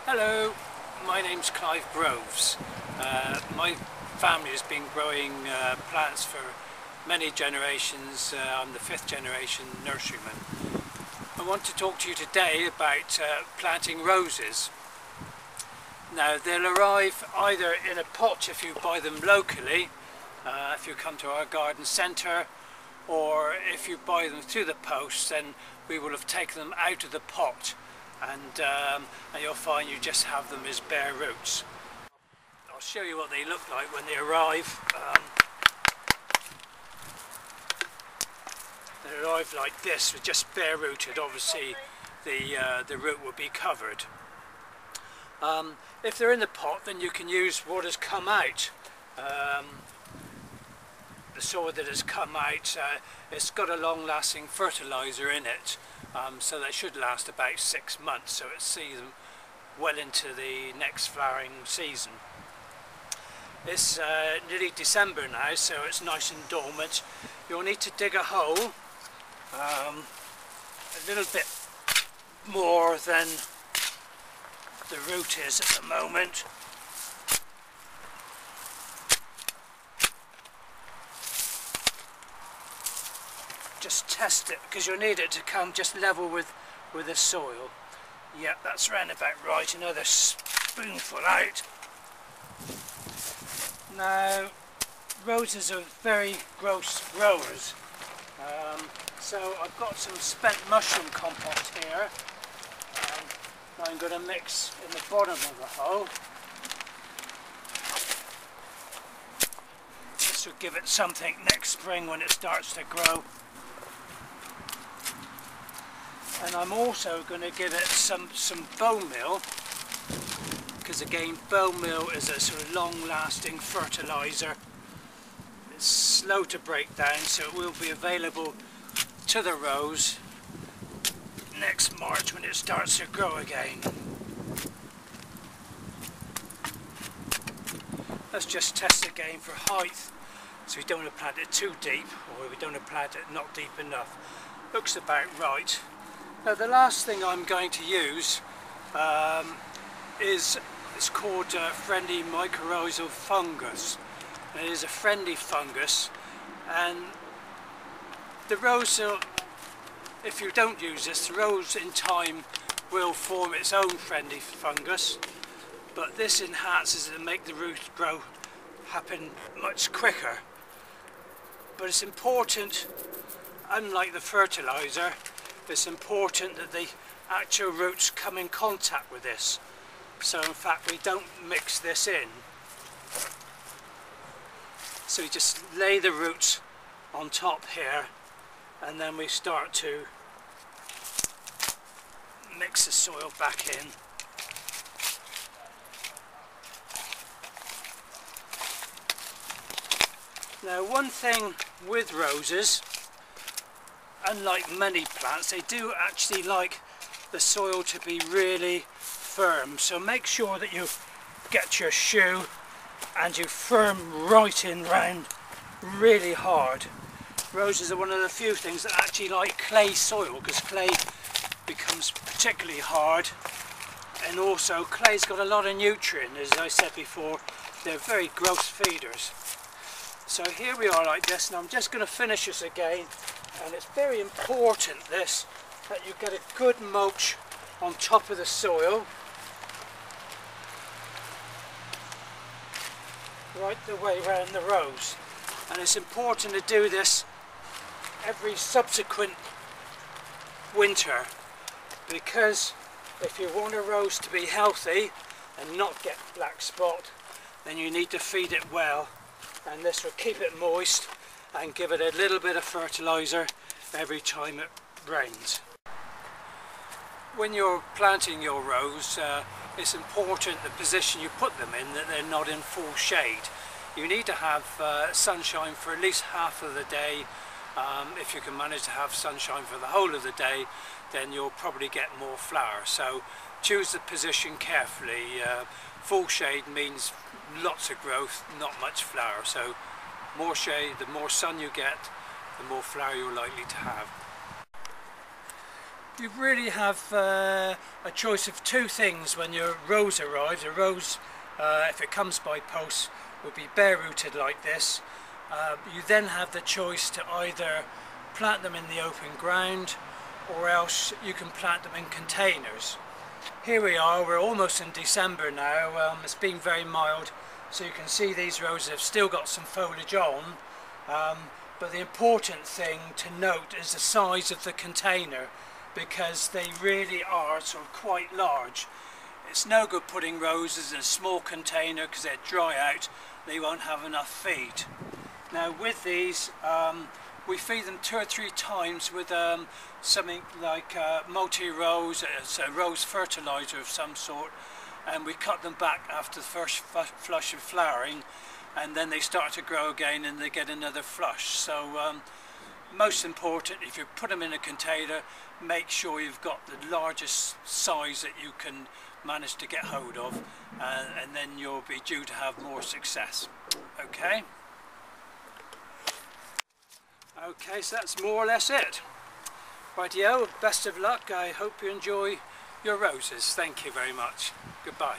Hello, my name's Clive Groves. My family has been growing plants for many generations. I'm the 5th generation nurseryman. I want to talk to you today about planting roses. Now they'll arrive either in a pot if you buy them locally, if you come to our garden centre, or if you buy them through the post, then we will have taken them out of the pot. And you'll find you just have them as bare roots. I'll show you what they look like when they arrive. They arrive like this, with just bare rooted. Obviously the root will be covered. If they're in the pot, then you can use what has come out. The soil that has come out, it's got a long-lasting fertiliser in it, so they should last about 6 months, so it sees them well into the next flowering season. It's nearly December now, so it's nice and dormant. You'll need to dig a hole a little bit more than the root is at the moment. Just test it, because you'll need it to come just level with the soil. Yep, that's round about right. Another spoonful out. Now, roses are very gross growers, so I've got some spent mushroom compost here. I'm going to mix in the bottom of the hole. This will give it something next spring when it starts to grow. And I'm also going to give it some bone meal, because again, bone meal is a sort of long-lasting fertiliser. It's slow to break down, so it will be available to the rose next March when it starts to grow again. Let's just test again for height, so we don't want to plant it too deep, or we don't want to plant it not deep enough. Looks about right. Now the last thing I'm going to use it's called friendly mycorrhizal fungus. It is a friendly fungus, and the rose, if you don't use this, the rose in time will form its own friendly fungus, but this enhances it and make the root grow happen much quicker. But it's important, unlike the fertiliser, it's important that the actual roots come in contact with this. So in fact we don't mix this in. So we just lay the roots on top here, and then we start to mix the soil back in. Now one thing with roses, unlike many plants, they do actually like the soil to be really firm, so make sure that you get your shoe and you firm right in round really hard. Roses are one of the few things that actually like clay soil, because clay becomes particularly hard, and also clay's got a lot of nutrient. As I said before, they're very gross feeders. So here we are like this, and I'm just going to finish this again. And it's very important this, that you get a good mulch on top of the soil, right the way around the rose. And it's important to do this every subsequent winter, because if you want a rose to be healthy and not get black spot, then you need to feed it well, and this will keep it moist and give it a little bit of fertiliser every time it rains. When you're planting your rose, it's important the position you put them in, that they're not in full shade. You need to have sunshine for at least half of the day. If you can manage to have sunshine for the whole of the day, then you'll probably get more flower. So choose the position carefully. Full shade means lots of growth, not much flower. So more shade, the more sun you get, the more flower you're likely to have. You really have a choice of two things when your rose arrives. A rose, if it comes by post, will be bare rooted like this. You then have the choice to either plant them in the open ground, or else you can plant them in containers. Here we are, we're almost in December now. It's been very mild, so you can see these roses have still got some foliage on, but the important thing to note is the size of the container, because they really are sort of quite large. It's no good putting roses in a small container because they'll dry out, they won't have enough feed. Now with these, we feed them 2 or 3 times with something like multi-rose, it's a rose fertilizer of some sort, and we cut them back after the first flush of flowering, and then they start to grow again and they get another flush. So most important, if you put them in a container, make sure you've got the largest size that you can manage to get hold of, and then you'll be due to have more success. Okay? Okay, so that's more or less it. Rightio, best of luck. I hope you enjoy your roses. Thank you very much. Goodbye.